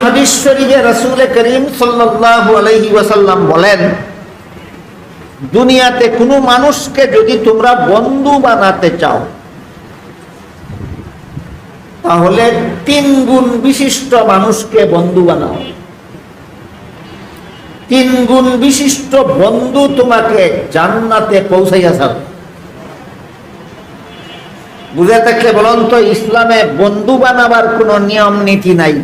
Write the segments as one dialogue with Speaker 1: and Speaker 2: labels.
Speaker 1: হাদিস শরীফে রাসূল করিম সাল্লাল্লাহু আলাইহি ওয়াসাল্লাম বলেন, দুনিয়াতে কোনো মানুষকে যদি তোমরা বন্ধু বানাতে চাও তাহলে 3 গুণ বিশিষ্ট মানুষকে বন্ধু বানাও। 3 গুণ বিশিষ্ট বন্ধু তোমাকে জান্নাতে পৌঁছাইয়া যাবে। বুঝে থাকলে বলুন তো, ইসলামে বন্ধু বানাবার কোনো নিয়ম নীতি নাই?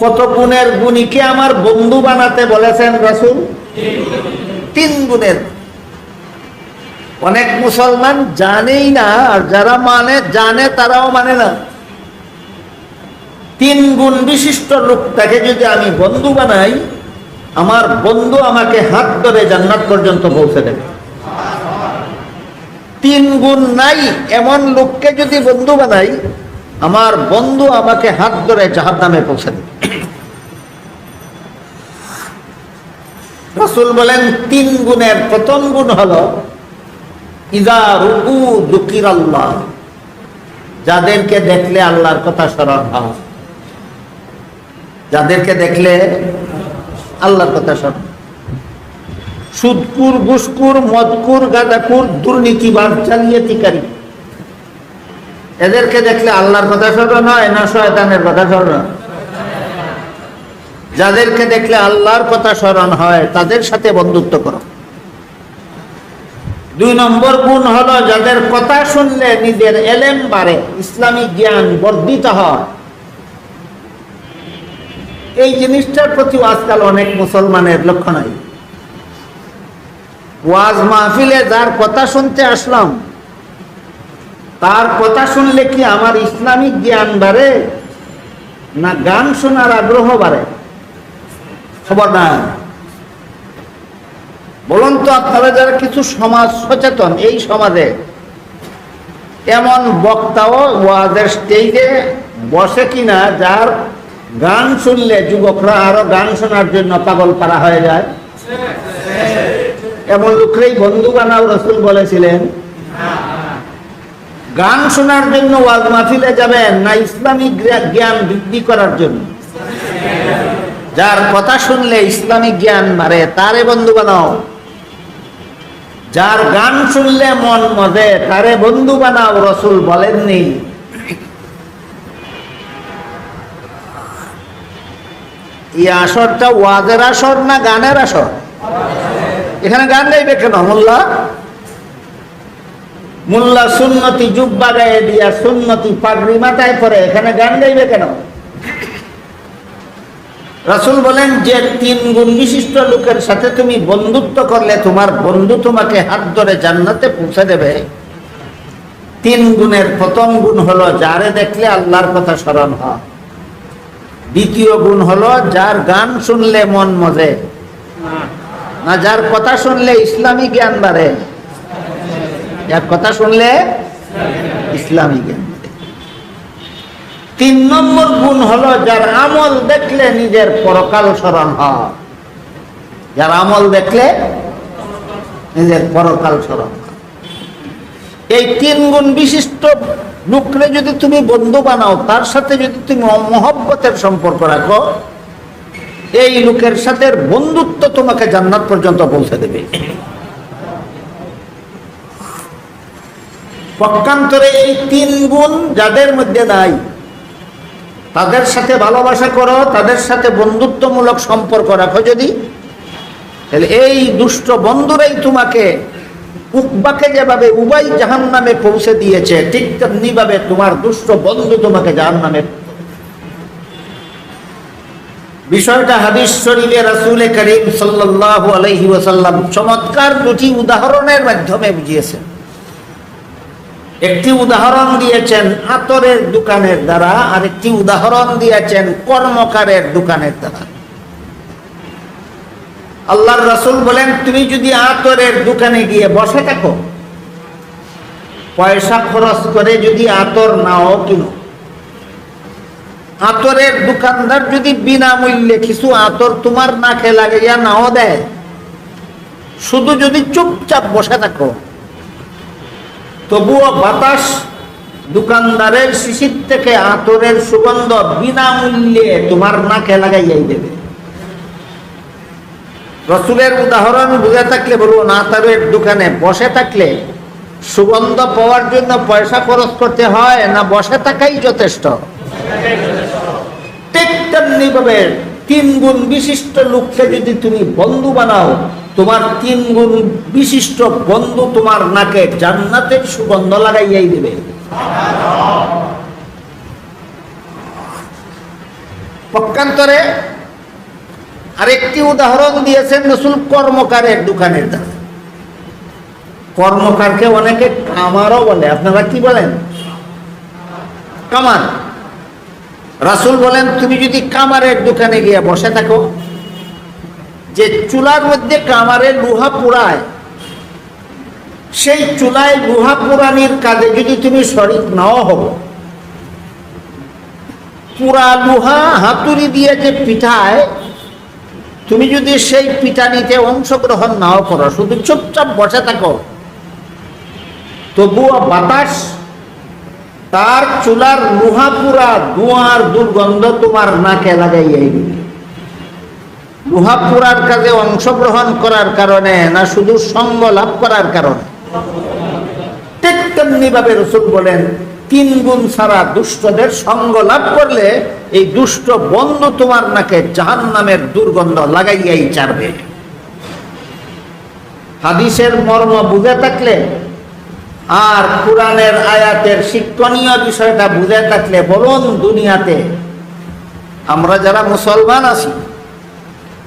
Speaker 1: কত গুণের গুণীকে আমার বন্ধু বানাতে বলেছেন রাসূল? 3 গুণের। অনেক মুসলমান জানেই না, আর যারা জানে তারাও মানে না। 3 গুণ বিশিষ্ট লোকটাকে যদি আমি বন্ধু বানাই, আমার বন্ধু আমাকে হাত ধরে জান্নাত পর্যন্ত পৌঁছে দেবে। 3 গুণ নাই এমন লোককে যদি বন্ধু বানাই, আমার বন্ধু আমাকে হাত ধরে জাহান্নামে পৌঁছে দেবে। রাসূল বলেন 3 গুণের প্রথম গুণ হলো ইযা রুকু যুকিরাল্লাহ, যাদেরকে দেখলে আল্লাহর কথা স্মরণ হয়। যাদেরকে দেখলে আল্লাহর কথা স্মরণ। সুদকুর, ঘুষকুর, মদকুর, গাঁজাকুর, দুর্নীতিবাজ, জালিয়াতিকারী, এদেরকে দেখলে আল্লাহর কথা স্মরণ হয় না শয়তানের কথা স্মরণ হয়? যাদেরকে দেখলে আল্লাহর কথা স্মরণ হয় তাদের সাথে বন্ধুত্ব করো। 2 নম্বর গুণ হলো যাদের কথা শুনলে নিজের এলেম বাড়ে, ইসলামিক জ্ঞান বর্ধিত হয়। এই জিনিসটার প্রতি আজকাল অনেক মুসলমানের লক্ষ্য নাই। ওয়াজ মাহফিলে যার কথা শুনতে আসলাম, তার কথা শুনলে কি আমার ইসলামিক জ্ঞান বাড়ে না গান শোনার আগ্রহ বাড়ে? খবর না। বলুন তো, আপনারা যারা কিছু সমাজ সচেতন, এই সমাজে এমন বক্তাও ওয়াজের স্টেজে বসে কিনা যার গান শুনলে যুবকরা আরো গান শোনার জন্য পাগল পারা হয়ে যায়? এমন লোকরাই বন্ধু বানাও রাসূল বলেছিলেন। গান শোনার জন্য ওয়াজ মাহফিলে যাবেন না ইসলামিক জ্ঞান বৃদ্ধি করার জন্য? যার কথা শুনলে ইসলামিক জ্ঞান বাড়ে তারে বন্ধু বানাও। যার গান শুনলে মন মজে তারে বন্ধু বানাও, রাসূল বলেননি? এই আসরটা ওয়াজের আসর না গানের আসর? এখানে গান গাইবে কেন? মোল্লা সুন্নতি জুব্বা গায়ে দিয়া সুন্নতি পাগড়ি মাথায় পরে এখানে গান গাইবে কেন? রাসূল বলেন যে 3 গুণ বিশিষ্ট লোকের সাথে তুমি বন্ধুত্ব করলে তোমার বন্ধু তোমাকে হাত ধরে জান্নাতে পৌঁছে দেবে। 3 গুণের প্রথম গুণ হলো যারে দেখলে আল্লাহর কথা স্মরণ হয়। দ্বিতীয় গুণ হলো যার গান শুনলে মন মজে, না যার কথা শুনলে ইসলামী জ্ঞান বাড়ে? যার কথা শুনলে ইসলামী জ্ঞান। 3 নম্বর গুণ হলো যার আমল দেখলে নিজের পরকাল স্মরণ হয়। যার আমল দেখলে নিজের পরকাল স্মরণ হয়। এই 3 গুণ বিশিষ্ট লোকরে যদি তুমি বন্ধু বানাও, তার সাথে যদি তুমি মহব্বতের সম্পর্ক রাখো, এই লোকের সাথে বন্ধুত্ব তোমাকে জান্নাত পর্যন্ত পৌঁছে দেবে। পক্ষান্তরে এই 3 গুণ যাদের মধ্যে নাই, তাদের সাথে ভালোবাসা করো, তাদের সাথে বন্ধুত্বমূলক সম্পর্ক রাখো যদি, তাহলে এই দুষ্ট বন্ধুরাই তোমাকে, উকবাকে যেভাবে উবাই জাহান্নামে পৌঁছে দিয়েছে, ঠিক তেমনি ভাবে তোমার দুষ্ট বন্ধু তোমাকে জাহান্নামে। বিষয়টা হাদিস শরীফে রাসূল করিম সাল্লাল্লাহু আলাইহি ওয়াসাল্লাম চমৎকার 2টি উদাহরণের মাধ্যমে বুঝিয়েছেন। একটি উদাহরণ দিয়েছেন আতরের দোকানের দ্বারা, আর একটি উদাহরণ দিয়েছেন কর্মকারের দোকানের দ্বারা। আল্লাহর রাসূল বলেন, তুমি যদি আতরের দোকানে গিয়ে বসে থাকো, পয়সা খরচ করে যদি আতর নাও কিনো, আতরের দোকানদার যদি বিনামূল্যে কিছু আতর তোমার নাকে লাগাইয়া নাও দেয়, শুধু যদি চুপচাপ বসে থাকো, তবুও বাতাস দোকানদারের শিশির থেকে আতরের সুগন্ধ বিনামূল্যে তোমার নাকে লাগাইয়াই দেবে। রসুলের উদাহরণ বুঝে থাকলে বলুন, আতরের দোকানে বসে থাকলে সুগন্ধ পাওয়ার জন্য পয়সা খরচ করতে হয় না বসে থাকাই যথেষ্ট? ঠিক তেমনি ভাবে 3 গুণ বিশিষ্ট লোককে যদি তুমি বন্ধু বানাও, তোমার 3 গুণ বিশিষ্ট বন্ধু তোমার নাকে জান্নাতের সুগন্ধ লাগাইয়াই দেবে। পক্ষান্তরে আরেকটি উদাহরণ দিয়েছেন রাসূল কর্মকারের দোকানের দ্বারা। কর্মকারকে অনেকে কামারও বলে, আপনারা কি বলেন? কামার। রাসূল বলেন, তুমি যদি কামারের দোকানে গিয়ে বসে থাকো, যে চুলার মধ্যে কামারে লোহা পোড়ায়, সেই চুলায় লোহা পোড়ানির কাজে যদি তুমি শরীক নাও হবো, পুরা লোহা হাতুড়ি দিয়ে যে পিঠায়, তুমি যদি সেই পিঠানিতে অংশগ্রহণ নাও করো, শুধু চুপচাপ বসে থাকো, তবুও বাতাস তার চুলার লোহা পুরা ধোঁয়ার দুর্গন্ধ তোমার নাকে লাগাইয়াই দিবে। লোহা পুরার কাজে অংশগ্রহণ করার কারণে না শুধু সঙ্গ লাভ করার কারণে। ঠিক তেমনি ভাবে রাসূল বলেন, 3 গুণ ছাড়া দুষ্টদের সঙ্গ লাভ করলে এই দুষ্ট বন্ধু তোমার নাকে জাহান্নামের দুর্গন্ধ লাগাইয়াই ছাড়বে। হাদিসের মর্ম বুঝে থাকলে আর কুরআনের আয়াতের শিক্ষণীয় বিষয়টা বুঝে থাকলে বলুন, দুনিয়াতে আমরা যারা মুসলমান আছি,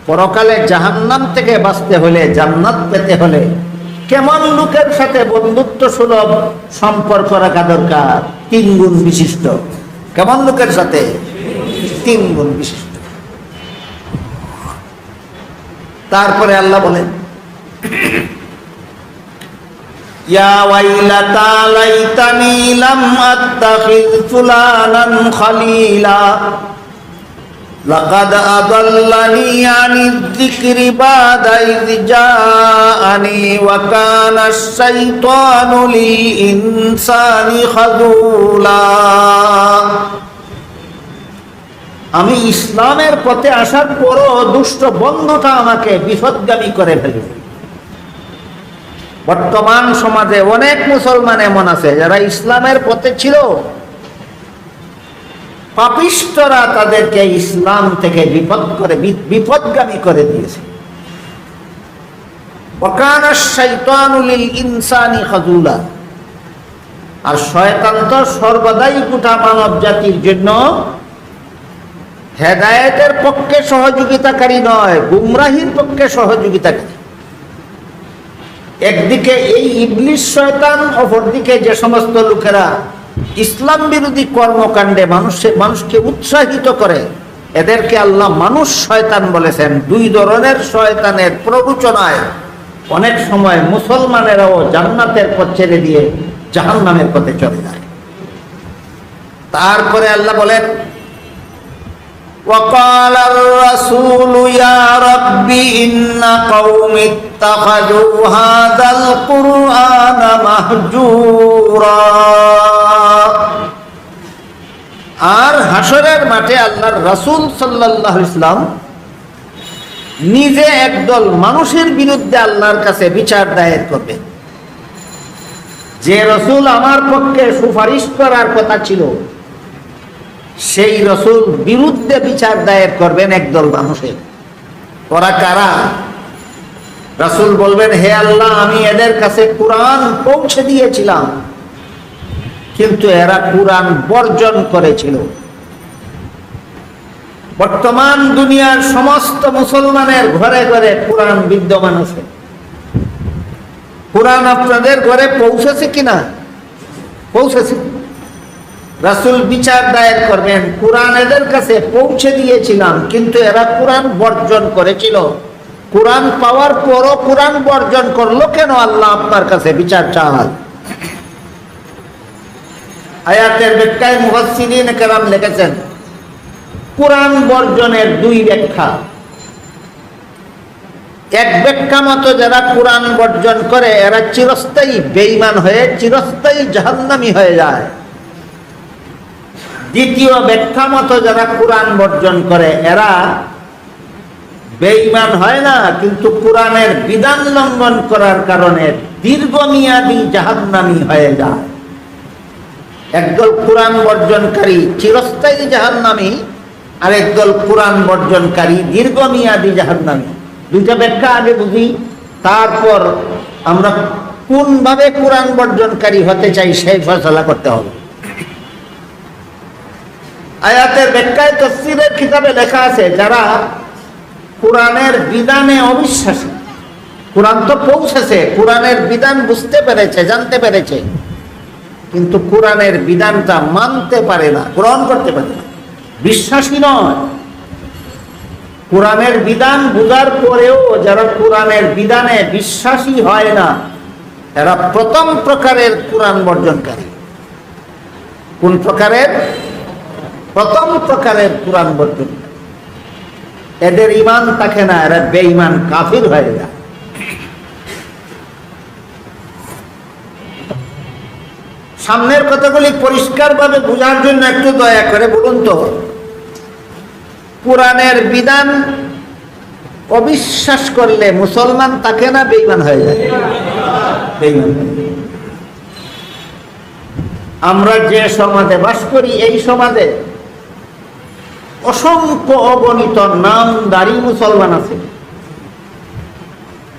Speaker 1: পরকালে জাহান্নাম থেকে বাঁচতে হলে, জান্নাত পেতে হলে কেমন লোকের সাথে বন্ধুত্ব সুলভ সম্পর্ক রাখা দরকার? 3 গুণ বিশিষ্ট। কেমন লোকের সাথে? 3 গুণ বিশিষ্ট। তারপরে আল্লাহ বলেন, ইয়া ওয়াইলাতা লাইতানি লাম আত্তাখিয ফুলানান খলিলা লাকাদ আদাল্লানি আনিয যিকরি বাদা ইয জাআনি ওয়া কানা আশ-শাইতানু লিল ইনসানি খাযুলা। আমি ইসলামের পথে আসার পরও দুষ্ট বন্ধুটা আমাকে বিপথগামী করে ফেলে। বর্তমান সমাজে অনেক মুসলমান এমন আছে যারা ইসলামের পথে ছিল, পাপিষ্ঠরা তাদেরকে ইসলাম থেকে বিপথগামী করে দিয়েছে। ওয়াকানা আশ-শাইতানু লিল ইনসানি খাযুলা। আর শয়তান তো সর্বদাই গোটা মানব জাতির জন্য হেদায়েতের পক্ষে সহযোগিতাকারী নয়, গুমরাহির পক্ষে সহযোগিতাকারী। একদিকে এই ইবলিস শয়তান, অপরদিকে যে সমস্ত লোকেরা ইসলাম বিরোধী কর্মকাণ্ডে মানুষকে উৎসাহিত করে, এদেরকে আল্লাহ মানুষ শয়তান বলেছেন। 2 ধরনের শয়তানের প্ররোচনায় অনেক সময় মুসলমানেরাও জান্নাতের পথ ছেড়ে দিয়ে জাহান্নামের পথে চলে যায়। তারপরে আল্লাহ বলেন, وقال الرسول يا رب إن قومي اتخذوا هذا القرآن مهجورا। আর হাসরের মাঠে আল্লাহর রাসূল সাল্লাল্লাহু আলাইহি ওয়াসাল্লাম নিজে একদল মানুষের বিরুদ্ধে আল্লাহর কাছে বিচার দায়ের করবে। যে রাসূল আমার পক্ষে সুপারিশ করার কথা ছিল, সেই রাসূল বিরুদ্ধে বিচার দায়ের করবেন একদল মানুষের। ওরা কারা? রাসূল বলবেন, হে আল্লাহ, আমি এদের কাছে কুরআন পৌঁছে দিয়েছিলাম, কিন্তু এরা কুরআন বর্জন করেছিল। বর্তমান দুনিয়ার সমস্ত মুসলমানের ঘরে ঘরে কুরআন বিদ্যমান আছে। কুরআন আপনাদের ঘরে পৌঁছেছে কিনা? পৌঁছেছে। রাসূল বিচার দায়ের করবেন, কুরআন এদের কাছে পৌঁছে দিয়েছিলাম, কিন্তু এরা কুরআন বর্জন করেছিল। কুরআন পাওয়ার পরও কুরআন বর্জন করলো কেন? আল্লাহ আপনার কাছে বিচার চান। আয়াতের ব্যাখ্যায় মুফাসসিরিন কেরাম লিখেছেন, কুরআন বর্জনের 2 ব্যাখ্যা। এক ব্যাখ্যা মতো যারা কুরআন বর্জন করে এরা চিরস্থায়ী বেঈমান হয়ে চিরস্থায়ী জাহান্নামী হয়ে যায়। দ্বিতীয় ব্যাখ্যা মতো যারা কোরআন বর্জন করে এরা বেঈমান হয় না, কিন্তু কোরআনের বিধান লঙ্ঘন করার কারণে দীর্ঘমেয়াদী জাহান্নামী হয়ে যায়। একদল কোরআন বর্জনকারী চিরস্থায়ী জাহান্নামী, আর একদল কোরআন বর্জনকারী দীর্ঘমেয়াদী জাহান্নামী। দুইটা ব্যাখ্যা আগে বুঝি, তারপর আমরা কোন ভাবে কোরআন বর্জনকারী হতে চাই সেই ফয়সালা করতে হবে। আয়াতের ব্যাখ্যায় তাফসীরের কিতাবে লেখা আছে, যারা কোরআনের বিধানে অবিশ্বাসী, কোরআন তো পৌঁছেছে, কোরআনের বিধান বুঝতে পেরেছে, জানতে পেরেছে, কিন্তু কোরআনের বিধানটা মানতে পারে না, গ্রহণ করতে পারে না, বিশ্বাসী নয়। কোরআনের বিধান বুঝার পরেও যারা কোরআনের বিধানে বিশ্বাসী হয় না, এরা প্রথম প্রকারের কোরআন বর্জনকারী। কোন প্রকারের? প্রথম প্রকারের কোরআন বর্জনকারী। এদের ঈমান থাকে না, এরা বেঈমান কাফির হয়ে যায়। সামনের কথাগুলি পরিষ্কারভাবে বোঝার জন্য একটু দয়া করে বলুন তো, কোরআনের বিধান অবিশ্বাস করলে মুসলমান থাকে না বেঈমান হয়ে যায়? বেঈমান। আমরা যে সমাজে বাস করি, এই সমাজে অসংখ্য অগণিত নামধারী মুসলমান আছে,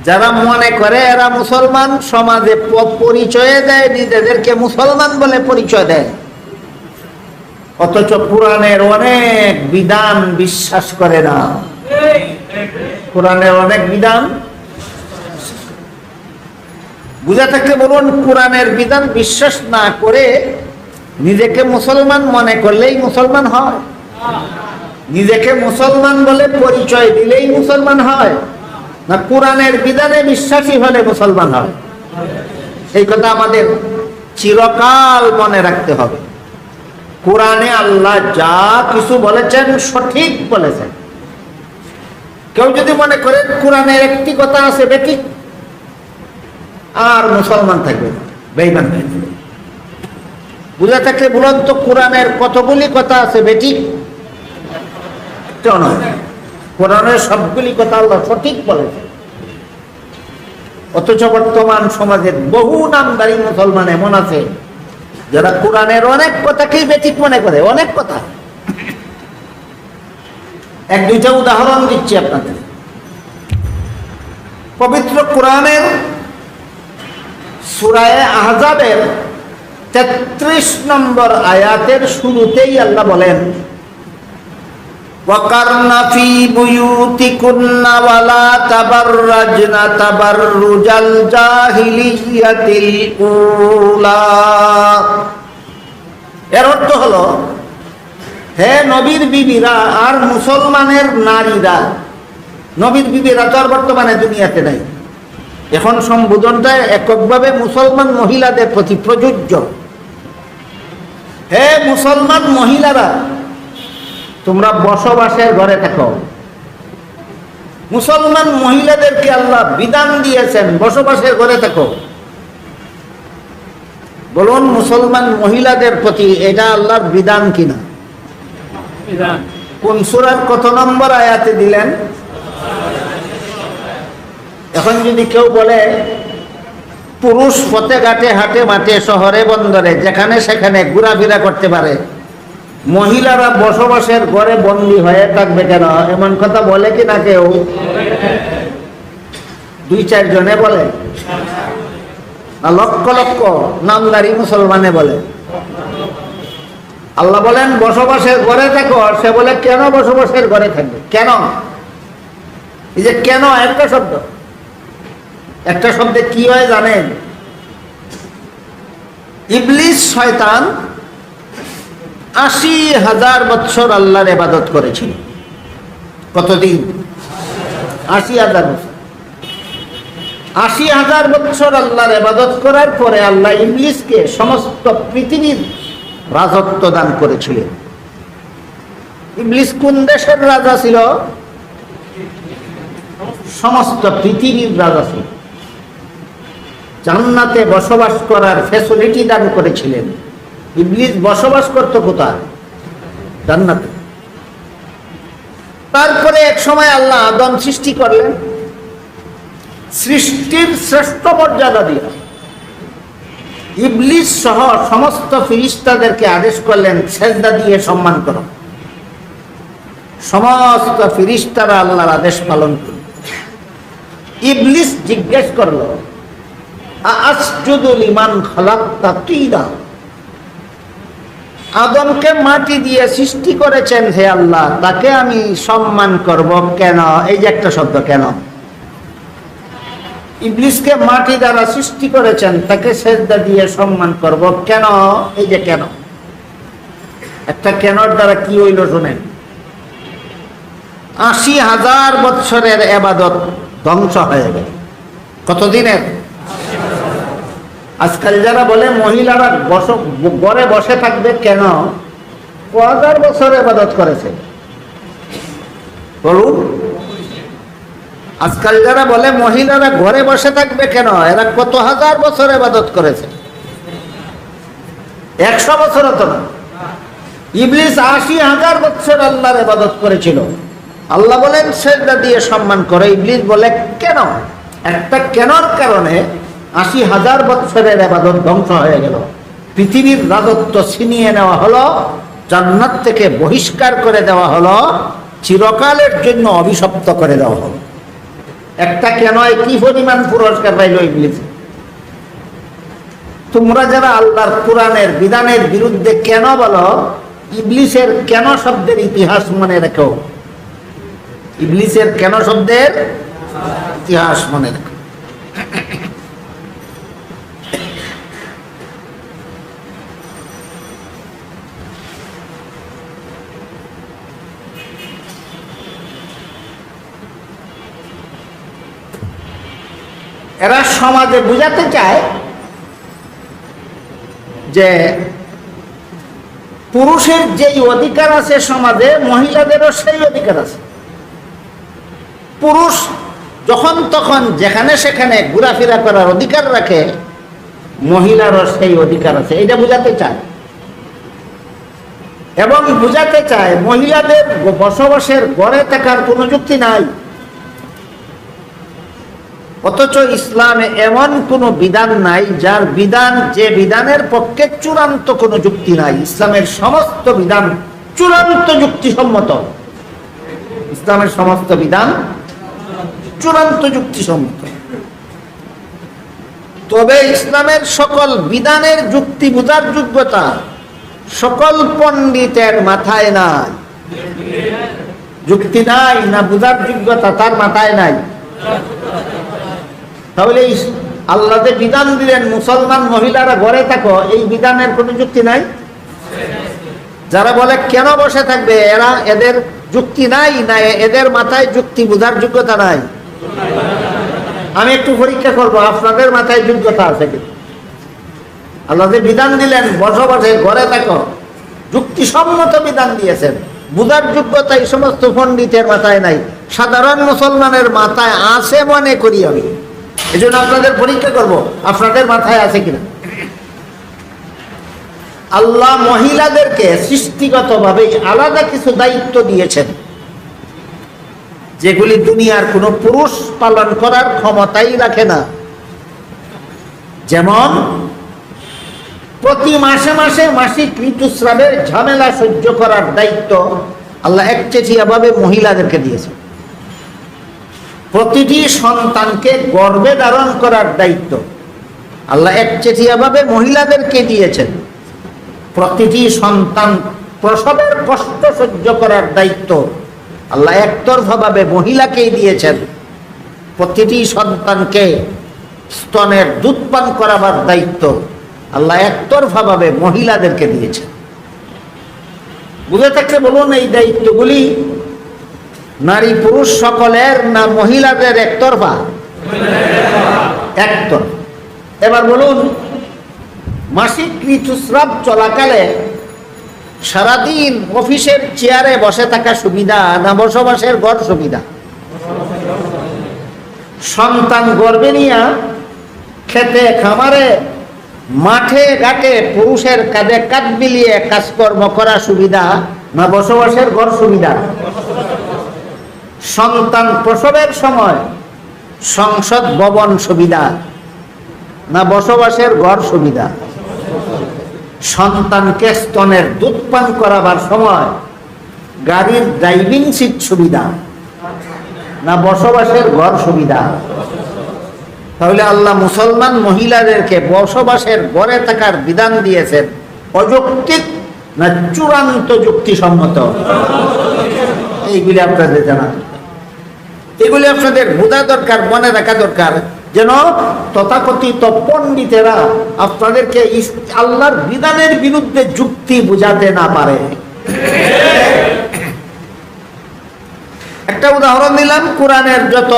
Speaker 1: যারা মনে করে এরা মুসলমান, সমাজে পরিচয় দেয়, নিজেদেরকে মুসলমান বলে পরিচয় দেয়, অথচ কোরআনের অনেক বিধান বিশ্বাস করে না। কোরআনের অনেক বিধান বুঝা থাকলে বলুন, কোরআনের বিধান বিশ্বাস না করে নিজেকে মুসলমান মনে করলেই মুসলমান হয়? নিজেকে মুসলমান বলে পরিচয় দিলেই মুসলমান হয়? না কোরআনের বিধানে বিশ্বাসী হলে মুসলমান হয়? এই কথা আমাদের চিরকাল মনে রাখতে হবে। কোরআনে আল্লাহ যা কিছু বলেছেন সঠিক বলেছেন। কেউ যদি মনে করে কোরআনের একটি কথা আছে বেঠিক, আর মুসলমান থাকবে না, বেঈমান হয়ে যাবে। বুঝা থাকলে বলুন তো, কোরআনের কতগুলি কথা আছে বেঠিক? নয়, কোরআনের সবগুলি কথা আল্লাহ সঠিক বলেছে। অথচ বর্তমান সমাজের বহু নামধারী মুসলমান এমন আছে যারা কোরআনের অনেক কথাকেই বেঠিক মনে করে, অনেক কথা। এক দুইটা উদাহরণ দিচ্ছি আপনাদের। পবিত্র কোরআনের সূরা আহজাবের 33 নম্বর আয়াতের শুরুতেই আল্লাহ বলেন, وَقَرْنَ فِي بُيُوتِكُنَّ وَلَا تَبَرَّجْنَ تَبَرُّجَ الْجَاهِلِيَّةِ الْأُولَى। এর অর্থ হলো, হে নবীর বিবিরা আর মুসলমানের নারীরা, নবীর বিবিরা তো আর বর্তমানে দুনিয়াতে নাই, এখন সম্বোধনটা এককভাবে মুসলমান মহিলাদের প্রতি প্রযোজ্য। হে মুসলমান মহিলারা, তোমরা বসবাসের ঘরে থাকো। মুসলমান মহিলাদেরকে আল্লাহ বিধান দিয়েছেন বসবাসের ঘরে থাকো। বলুন, মুসলমান মহিলাদের প্রতি এটা আল্লাহর বিধান কিনা? কোন সূরার কত নম্বর আয়াতে দিলেন? এখন যদি কেউ বলে পুরুষ পথে ঘাটে, হাটে মাঠে, শহরে বন্দরে, যেখানে সেখানে ঘোরাফেরা করতে পারে, মহিলারা বসবাসের ঘরে বন্দী হয়ে থাকবে কেন? এমন কথা বলে কি না কেউ? দুই চার জনে বলে না লক্ষ লক্ষ নামদারি মুসলমানে বলে? আল্লাহ বলেন বসবাসের ঘরে থাকো, সে বলে কেন বসবাসের ঘরে থাকবে? কেন? এই যে কেন একটা শব্দ, একটা শব্দে কি হয় জানেন? ইবলিস শয়তান ৮০,০০০ বছর আল্লাহর ইবাদত করেছিল। কতদিন? ৮০,০০০ বছর। ৮০,০০০ বছর আল্লাহর ইবাদত করার পরে আল্লাহ ইবলিসকে সমস্ত পৃথিবীর রাজত্ব দান করেছিলেন। ইবলিস কোন দেশের রাজা ছিল? সমস্ত পৃথিবীর রাজা ছিল। জান্নাতে বসবাস করার ফ্যাসিলিটি দান করেছিলেন। ইবলিস বসবাস করত কোথায়? জান্নাতে। তারপরে এক সময় আল্লাহ আদম সৃষ্টি করলেন, সৃষ্টির শ্রেষ্ঠ মর্যাদা দিয়ে ইবলিস সহ সমস্ত ফেরেশতাদেরকে আদেশ করলেন সেজদা দিয়ে সম্মান করো। সমস্ত ফেরেশতারা আল্লাহর আদেশ পালন করল। ইবলিস জিজ্ঞেস করলো, আসজুদু লিমান খালাকতা তিনা, আদমকে মাটি দিয়ে সৃষ্টি করেছেন হে আল্লাহ, তাকে আমি সম্মান করব কেন? এই যে একটা শব্দ, কেন। ইবলিসকে মাটি দ্বারা সৃষ্টি করেছেন, তাকে সেজদা দিয়ে সম্মান করব কেন? এই যে কেন, একটা কেনর দ্বারা কি হইল শুনেন। ৮০,০০০ বৎসরের ইবাদত ধ্বংস হয়ে গেল। কতদিনের? আজকাল যারা বলে মহিলারা ঘরে বসে থাকবে কেন, ১০০০ বছর ইবাদত করেছে বলুন। আজকাল যারা বলে মহিলারা ঘরে বসে থাকবে কেন, এরা কত হাজার বছর ইবাদত করেছে। ১০০ বছর তো না। ইবলিস ৮০,০০০ বছর আল্লাহর ইবাদত করেছিল। আল্লাহ বলেন সেজদা দিয়ে সম্মান করে, ইবলিস বলে কেন? একটা কেনর কারণে ৮০,০০০ বছরের ইবাদত ধ্বংস হয়ে গেল। পৃথিবীর রাজত্ব ছিনিয়ে নেওয়া হলো, জান্নাত থেকে বহিষ্কার করে দেওয়া হলো, চিরকালের জন্য অভিশপ্ত করে দেওয়া হলো। একটা কেন কি পরিমাণ পুরস্কার পাইল ইবলিস। তোমরা যারা আল্লাহর কোরআনের বিধানের বিরুদ্ধে কেন বলো, ইবলিসের কেন শব্দের ইতিহাস মনে রেখো। ইবলিসের কেন শব্দের ইতিহাস মনে রেখো। এরা সমাজে বুঝাতে চায় যে পুরুষের যেই অধিকার আছে সমাজে, মহিলাদেরও সেই অধিকার আছে। পুরুষ যখন তখন যেখানে সেখানে ঘোরাফেরা করার অধিকার রাখে, মহিলারও সেই অধিকার আছে, এটা বুঝাতে চায়। এবং বুঝাতে চায় মহিলাদের বসবাসের ঘরে থাকার কোনো যুক্তি নাই। অথচ ইসলামে এমন কোনো বিধান নাই যার বিধান, যে বিধানের পক্ষে চূড়ান্ত কোনো যুক্তি নাই। ইসলামের সমস্ত বিধান চূড়ান্ত যুক্তিসম্মত। ইসলামের সমস্ত বিধান চূড়ান্ত যুক্তিসম্মত। তবে ইসলামের সকল বিধানের যুক্তি বোঝার যোগ্যতা সকল পণ্ডিতের মাথায় নাই। যুক্তি নাই না বোঝার যোগ্যতা তার মাথায় নাই। তাহলে আল্লাহ যে বিধান দিলেন মুসলমান মহিলারা ঘরে থাকো, এই বিধানের কোনো যুক্তি নাই। যারা বলে কেন বসে থাকবে, এদের যুক্তি নাই না এদের মাথায় যুক্তি বোঝার যোগ্যতা নাই। আমি একটু পরীক্ষা করব আপনাদের মাথায় যোগ্যতা আছে কি। আল্লাহ যে বিধান দিলেন বসবাসে ঘরে থাকো, যুক্তিসম্মত বিধান দিয়েছেন, বোঝার যোগ্যতা এই সমস্ত পণ্ডিতের মাথায় নাই। সাধারণ মুসলমানের মাথায় আছে মনে করি আমি। এই জন্য আপনাদের পরীক্ষা করব আপনাদের মাথায় আছে কিনা। আল্লাহ মহিলাদেরকে সৃষ্টিগতভাবে আলাদা কিছু দায়িত্ব দিয়েছেন, যেগুলি দুনিয়ার কোনো পুরুষ পালন করার ক্ষমতাই রাখে না। যেমন প্রতি মাসে মাসে মাসিক ঋতুস্রাবের ঝামেলা সহ্য করার দায়িত্ব আল্লাহ একচেটিয়াভাবে মহিলাদেরকে দিয়েছেন। প্রতিটি সন্তানকে গর্ভে ধারণ করার দায়িত্ব আল্লাহ একচেটিয়াভাবে মহিলাদেরকে দিয়েছেন। প্রতিটি সন্তান প্রসবের কষ্ট সহ্য করার দায়িত্ব আল্লাহ একতরফাভাবে মহিলাকেই দিয়েছেন। প্রতিটি সন্তানকে স্তনের দুধ পান করাবার দায়িত্ব আল্লাহ একতরফাভাবে মহিলাদেরকে দিয়েছেন। বুঝে থাকলে বলুন, এই দায়িত্বগুলি নারী পুরুষ সকলের না মহিলাদের একতরফা? একতরফা। এবার বলুন, মাসিক ঋতুস্রাব চলাকালে সারাদিন অফিসের চেয়ারে বসে থাকা সুবিধা না বসবাসের ঘর সুবিধা? সন্তান গর্ভে নিয়ে খেতে খামারে মাঠে ঘাটে পুরুষের কাঁধে কাঁধ মিলিয়ে কাজকর্ম করা সুবিধা না বসবাসের ঘর সুবিধা? সন্তান প্রসবের সময় সংসদ ভবন সুবিধা না বসবাসের ঘর সুবিধা? সন্তানকে স্তনের দুধ পান করাবার সময় গাড়ির ড্রাইভিং সিট সুবিধা না বসবাসের ঘর সুবিধা? তাহলে আল্লাহ মুসলমান মহিলাদেরকে বসবাসের ঘরে থাকার বিধান দিয়েছেন অযৌক্তিক না চূড়ান্ত যুক্তিসম্মত? এইগুলি আপনাদের জানা, এগুলি আপনাদের বোঝা দরকার, মনে রাখা দরকার, যেন তথাকথিত পণ্ডিতেরা আপনাদেরকে আল্লাহর বিধানের বিরুদ্ধে যুক্তি বুঝাতে না পারে। একটা উদাহরণ দিলাম, কোরআনের যত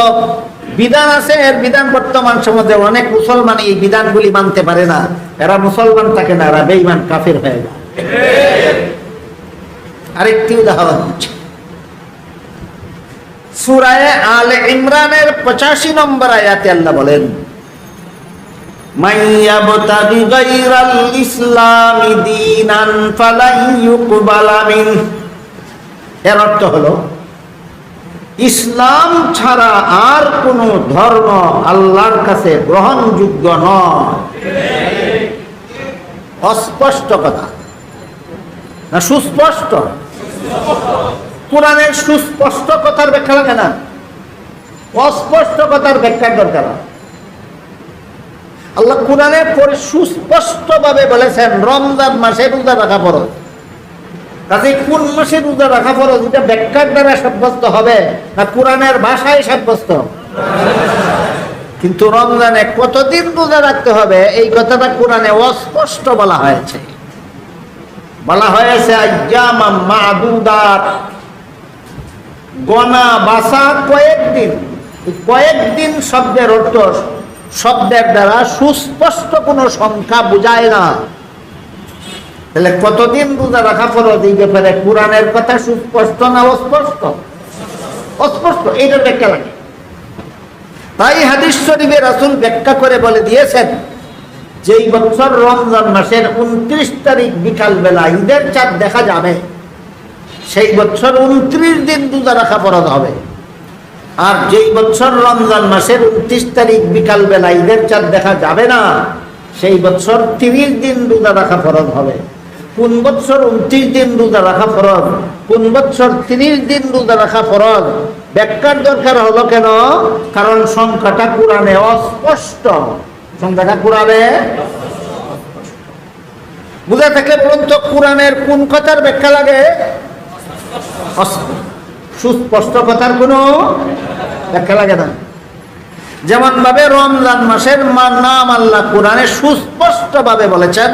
Speaker 1: বিধান আছে এর বিধান বর্তমান সমাজে অনেক মুসলমান এই বিধানগুলি মানতে পারে না। এরা মুসলমান থাকে না, এরা বেঈমান কাফির হয়ে যায়। আরেকটি উদাহরণ দিচ্ছি, সূরা আলে ইমরানের 85 নম্বর আয়াতে আল্লাহ বলেন, মাইয়াবতাগি গায়রাল ইসলামি দীনান ফালাই ইউকবালা মিন। এর অর্থ হলো ইসলাম ছাড়া আর কোন ধর্ম আল্লাহর কাছে গ্রহণযোগ্য নয়। অস্পষ্ট কথা না সুস্পষ্ট? কোরআনের সুস্পষ্ট কথার ব্যাখ্যা লাগে না, অস্পষ্ট কথার ব্যাখ্যার দরকার। আল্লাহ কোরআনে পরে সুস্পষ্ট ভাবে বলেছেন রমজান মাসে রোজা রাখা ফরজ। কাজে কোন মাসে রোজা রাখা ফরজ এটা ব্যাখ্যার দ্বারা সাব্যস্ত হবে না কোরআনের ভাষায় সাব্যস্ত? কিন্তু রমজানে কতদিন রোজা রাখতে হবে এই কথাটা কোরআনে অস্পষ্ট বলা হয়েছে। বলা হয়েছে আইয়ামাম মা'দুদাত, গনা বাসা কয়েকদিন। কয়েকদিন শব্দের অর্থ শব্দের দ্বারা সুস্পষ্ট কোনো সংখ্যা বোঝায় না। তাহলে কতদিন রোজা রাখা ফরজ এই ব্যাপারে কোরআনের কথা সুস্পষ্ট না অস্পষ্ট? অস্পষ্ট, এইটার ব্যাখ্যা লাগে। তাই হাদিস শরীফে রাসূল ব্যাখ্যা করে বলে দিয়েছেন, যেই বছর রমজান মাসের 29 তারিখ বিকাল বেলা ঈদের চাঁদ দেখা যাবে সেই বছর 29 দিন রোজা রাখা ফরজ হবে। আর যেই বছর রমজান মাসের 29 তারিখ বিকাল বেলা ঈদের চাঁদ দেখা যাবে না সেই বছর 30 দিন রোজা রাখা ফরজ হবে। কোন বছর 29 দিন রোজা রাখা ফরজ, কোন বছর 30 দিন রোজা রাখা ফরজ ব্যাখ্যার দরকার হলো কেন? কারণ সংখ্যাটা কোরআনে অস্পষ্ট। সংখ্যাটা কোরআনে বুঝা থাকলে বলুন তো কোরআনের কোন কথার ব্যাখ্যা লাগে? সুস্পষ্ট কথার কোনো ব্যাখ্যা লাগে না। যেমন ভাবে রমজান মাসের নাম আল্লাহ কোরআনে সুস্পষ্ট ভাবে বলেছেন,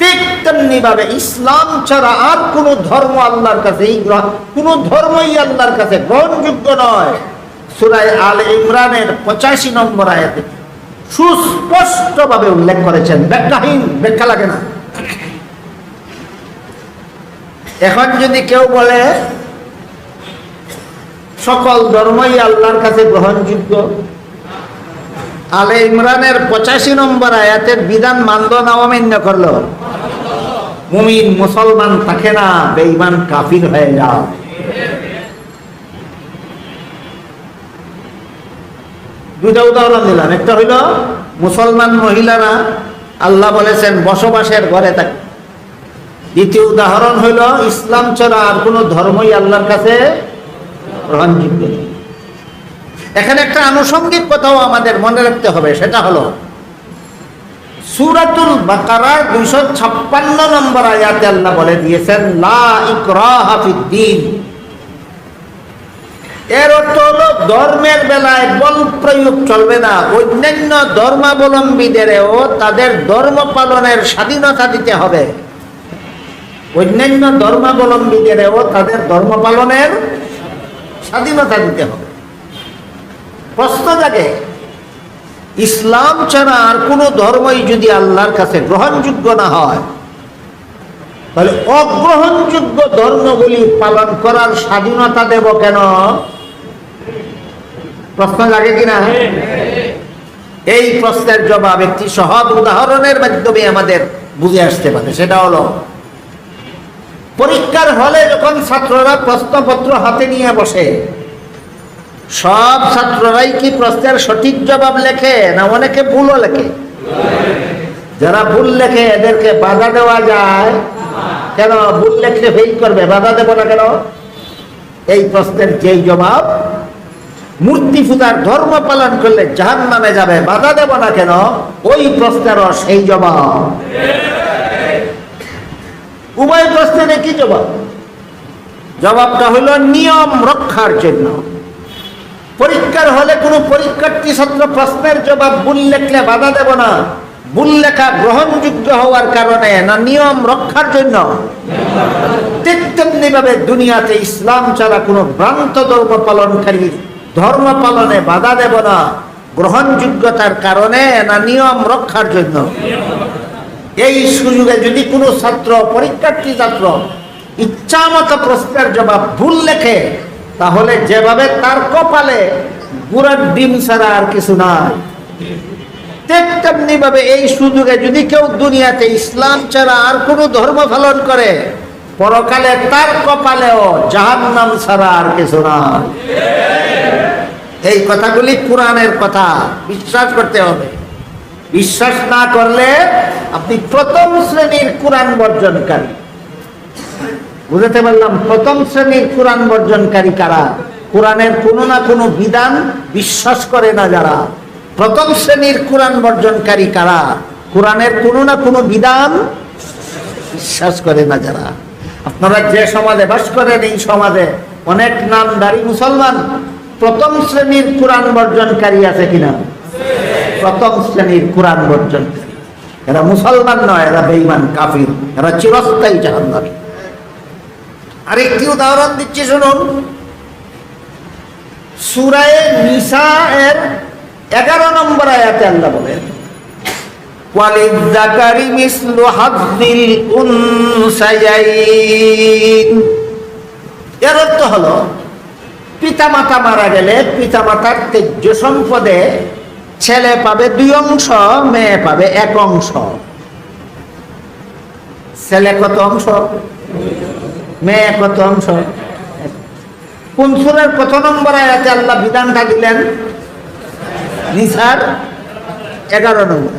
Speaker 1: ঠিক তেমনি ভাবে ইসলাম ছাড়া আর কোন ধর্ম আল্লাহর কাছে কোন ধর্মই আল্লাহর কাছে গ্রহণযোগ্য নয়। সূরা আলে ইমরানের 85 নম্বর আয়াতে সুস্পষ্ট ভাবে উল্লেখ করেছেন, ব্যাখ্যাহীন, ব্যাখ্যা লাগে না। এখন যদি কেউ বলে সকল ধর্মই আল্লাহর কাছে গ্রহণযোগ্য, আলে ইমরানের 85 নম্বর আয়াতের বিধান মানল না অমান্য করলো? মুমিন মুসলমান থাকে না, বেঈমান কাফির হয়ে যায়। দুইটা উদাহরণ দিলাম, একটা হইল মুসলমান মহিলারা আল্লাহ বলেছেন বসবাসের ঘরে থাকে। দ্বিতীয় উদাহরণ হইল ইসলাম ছাড়া আর কোন ধর্মই আল্লাহর কাছে গ্রহণযোগ্য। এখানে একটা আনুষঙ্গিক কথাও আমাদের মনে রাখতে হবে, সেটা হলো সূরাতুল বাকারার 256 নম্বর আয়াতে আল্লাহ বলে দিয়েছেন লা ইকরাহা ফিদ্দীন। এর অর্থ হলো ধর্মের বেলায় বল প্রয়োগ চলবে না। অন্যান্য ধর্মাবলম্বীদেরও তাদের ধর্ম পালনের স্বাধীনতা দিতে হবে। অন্যান্য ধর্মাবলম্বীদেরও তাদের ধর্ম পালনের স্বাধীনতা দিতে হবে। প্রশ্ন জাগে, ইসলাম ছাড়া আর কোন ধর্মই যদি আল্লাহর কাছে গ্রহণযোগ্য না হয় তাহলে অগ্রহণযোগ্য ধর্মগুলি পালন করার স্বাধীনতা দেব কেন? প্রশ্ন জাগে কিনা? এই প্রশ্নের জবাব একটি সহজ উদাহরণের মাধ্যমে আমাদের বুঝে আসতে পারে। সেটা হলো পরীক্ষার হলে যখন ছাত্ররা প্রশ্নপত্র হাতে নিয়ে বসে, সব ছাত্ররাই কি প্রশ্নের সঠিক জবাব লেখে না অনেকে ভুলও লেখে? যারা ভুল লেখে এদেরকে বাধা দেওয়া যায় কেন? ভুল লেখলে ফেল করবে, বাধা দেব না কেন? এই প্রশ্নের যেই জবাব মূর্তি পূজার ধর্ম পালন করলে জাহান্নামে যাবে, বাধা দেব না কেন? ওই প্রশ্নেরও সেই জবাব। উভয় প্রশ্নের কি জবাব? জবাবটা হলো নিয়ম রক্ষার জন্য। পরীক্ষার হলে কোনো পরীক্ষার্থী ছাত্র প্রশ্নের জবাব ভুল লেখলে বাধা দেব না, ভুল লেখা গ্রহণযোগ্য হওয়ার কারণে না নিয়ম রক্ষার জন্য? ঠিক তেমনি ভাবে দুনিয়াতে ইসলাম ছাড়া কোনো ভ্রান্ত ধর্ম পালনকারী ধর্ম পালনে বাধা দেব না, গ্রহণযোগ্যতার কারণে না নিয়ম রক্ষার জন্য? এই সুযোগে যদি কোনো ছাত্র, পরীক্ষার্থী ছাত্র ইচ্ছা মতো প্রশ্নের জবাব ভুল লেখে, তাহলে যেভাবে তার কপালে গুড়ার ডিম ছাড়া আর কিছু নাই, ঠিক তেমনি ভাবে এই সুযোগে যদি কেউ দুনিয়াতে ইসলাম ছাড়া আর কোনো ধর্ম পালন করে, পরকালে তার কপালেও জাহান্নাম ছাড়া আর কিছু নাই। এই কথাগুলি কোরআনের কথা, বিশ্বাস করতে হবে। বিশ্বাস না করলে আপনি প্রথম শ্রেণীর কোরআন বর্জনকারী। বুঝতে পারলাম? প্রথম শ্রেণীর কোরআন বর্জনকারী কারা? কোরআনের কোনো না কোনো বিধান বিশ্বাস করে না যারা। প্রথম শ্রেণীর কোরআন বর্জনকারী কারা? কোরআনের কোনো না কোনো বিধান বিশ্বাস করে না যারা। আপনারা যে সমাজে বাস করেন, এই সমাজে অনেক নামধারী মুসলমান প্রথম শ্রেণীর কোরআন বর্জনকারী আছে কিনা? প্রথম শ্রেণীর কোরআন বর্জনকারী। এরা মুসলমান নয়, এরা বেঈমান, কাফির, এরা চিরস্থায়ী জাহান্নামী। আরেকটি উদাহরণ দিচ্ছি, শুনুন। সূরা নিসা এর 11 নম্বর আয়াতে আল্লাহ বলেন, ওয়ালিয-যাকারি মিসলু হাযযিল উনসায়াইন। এর অর্থ হলো, পিতামাতা মারা গেলে পিতামাতার ত্যায্য সম্পদে ছেলে পাবে 2 অংশ, মেয়ে পাবে 1 অংশ। ছেলে কত অংশ? মেয়ে কত অংশ? কোন সূরার কত নম্বর আয়াতে আল্লাহ বিধানটা দিলেন? নিসার 11 নম্বর।